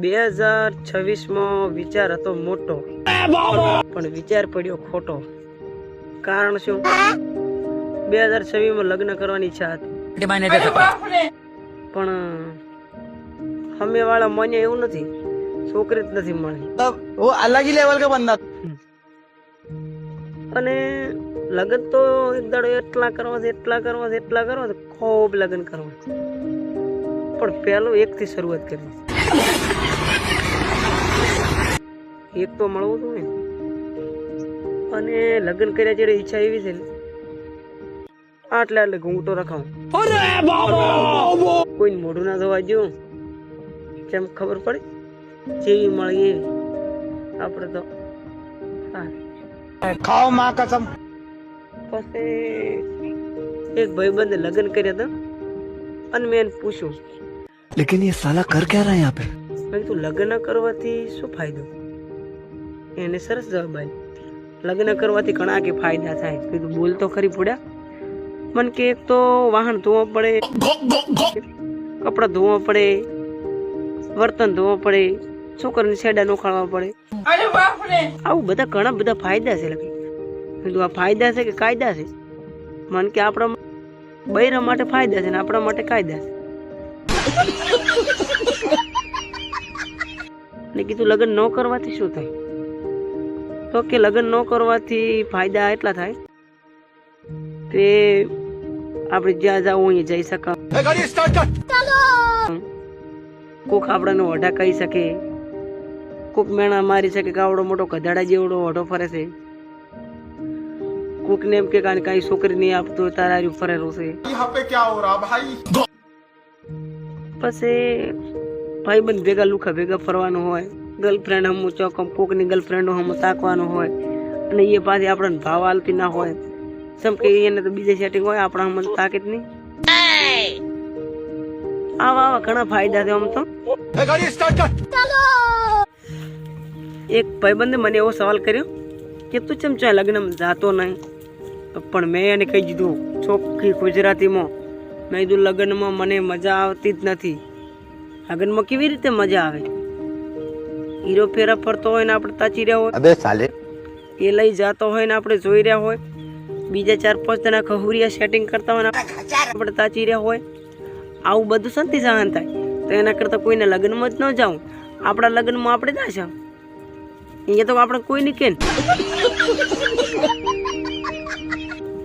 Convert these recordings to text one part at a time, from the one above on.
2026 વિચાર હતો મોટો, પણ વિચાર પડ્યો ખોટો. કારણ શું? 2026 લગ્ન કરવાની ઈચ્છા હતી, પણ અમે વાળા મને એવું નથી, છોકરી જ નથી મળી. वो अलग ही लेवल का बंदा. અને લગ્ન તો એક દાડો એટલા કરવા છે, ખૂબ લગ્ન કરવા. પણ પહેલું એકથી શરૂઆત કરી. એક તો મળવું હતું ને. અને લગ્ન કર્યા જ્યારે ઈચ્છા એવી છે ને, આટલે ઘૂંટો રખાવું, કોઈ મોઢું ના ધોવા જો, કેમ ખબર પડે જેવી મળી એવી. આપણે તો खाओ माँ कसम. પછી એક ભાઈબંધે લગ્ન કર્યા હતા, અને મેં એને પૂછ્યું, लेकिन ये साला कर क्या रहा है यहाँ पे? મેં કીધું લગ્ન કરવાથી શું ફાયદો? એને સરસ જવાબ આપ્યો, લગ્ન કરવાથી ઘણા કે ફાયદા થાય. કીધું બોલ તો ખરી પડ્યા. મને કે એક તો વાહન ધોવા પડે, કપડા ધોવા પડે, વર્તન ધોવા પડે, છોકરાને છેડા નોખાડવા પડે. આવું બધા ઘણા બધા ફાયદા છે. કીધું આ ફાયદા છે કે કાયદા છે? મને કે આપણા બૈરા માટે ફાયદા છે ને આપણા માટે કાયદા છે. ને કીધું લગ્ન ન કરવાથી શું થાય? તો કે લગ્ન ન કરવાથી ફાયદા એટલા થાય કે આપણે જ્યાં જવું અહીંયા જઈ શકાય, કોક આપણને ઓઢા કહી શકે, કોક મેણા મારી શકે કે આવડો મોટો ગધાડા જેવડો ઓઢો ફરે છે, કોક ને એમ કે કઈ છોકરી નહીં આપતો તારા ફરેલો છે. પછી ભાઈબંધ ભેગા લુખા ભેગા ફરવાનું હોય, ગર્લફ્રેન્ડ હમું ચોકમ કોકની ગર્લફ્રેન્ડ હમું તાકવાનું હોય, અને એ પાછી આપણને ભાવ આલતી ના હોય. જેમ કે એને તો બીજે સેટિંગ હોય, આપણા હમણાં તાકે જ નહીં. આવા ઘણા ફાયદા છે. આમ તો એક ભાઈબંધે મને એવો સવાલ કર્યો કે તું ચમ ચાય લગ્નમાં જાતો નહીં? પણ મેં એને કહી દીધું ચોખ્ખી ગુજરાતીમાં, મેં કીધું લગ્નમાં મને મજા આવતી જ નથી. લગ્નમાં કેવી રીતે મજા આવે? હીરો ફેરા ફરતો હોય ને આપણે તાચી રહ્યા હોય, अबे साले. એ લઈ જતો હોય ને આપણે જોઈ રહ્યા હોય, બીજા 4-5 જણા ખહુરિયા સેટિંગ કરતા હોય ને આપણે તાચી રહ્યા હોય, આવું બધું શાંતિ સહન થાય. તો એના કરતાં કોઈને લગ્નમાં જ ન જાઉં, આપણા લગ્નમાં આપણે જાશું. અહીંયા તો આપણે કોઈ નહીં કે.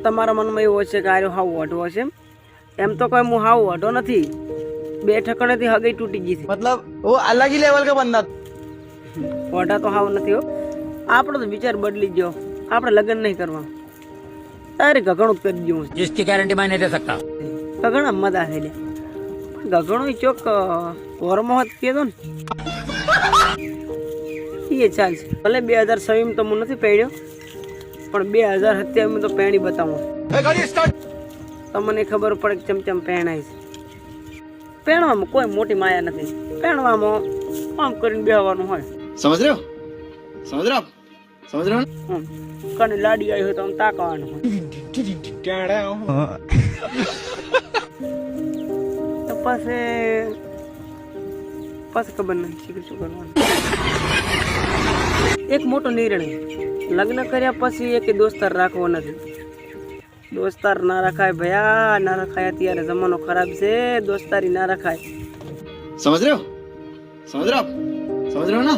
તમારા મનમાં એવું હશે કે આર્યો હાવ વાઢો હશે. એમ તો કોઈ હું હાવ વાઢો નથી, 2 ઠકણેથી હગઈ તૂટી ગઈ છે. मतलब वो अलग ही लेवल का बंदा. વાઢા તો હાવ નથી હો. આપણો તો વિચાર બદલી ગયો, આપણે લગ્ન નહીં કરવા, તારે ગગણું જ કરી દઉં. जिसकी गारंटी मैं नहीं दे सकता. ગગણા મજા થઈ લે, ગગણો ચોક ઘરમાં હોત કીધો ને એ ચાલશે. ભલે 2026 તો હું નથી પહેણ્યો, પણ 2027 તો પહેણી બતાવું. તમને ખબર પડે કે ચમચમ પહેણાય છે. પહેણવામાં કોઈ મોટી માયા નથી, પહેણવામાં આમ કરીને બેહવાનું હોય. समझ रहे हो? समझ रहे हो? समझ रहे हो? કને લાડી આવી હોય તો આમ તાકવાનું હોય. તો પછી ખબર નથી શું કરવાનું. એક મોટો નિર્ણય, લગ્ન કર્યા પછી એક દોસ્તાર રાખવો નથી. દોસ્તાર ના રખાય ભયા, ના રખાય. અત્યારે જમાનો ખરાબ છે, દોસ્તારી ના રખાય. समझ रहे हो? समझ रहे हो? समझ रहे हो ना?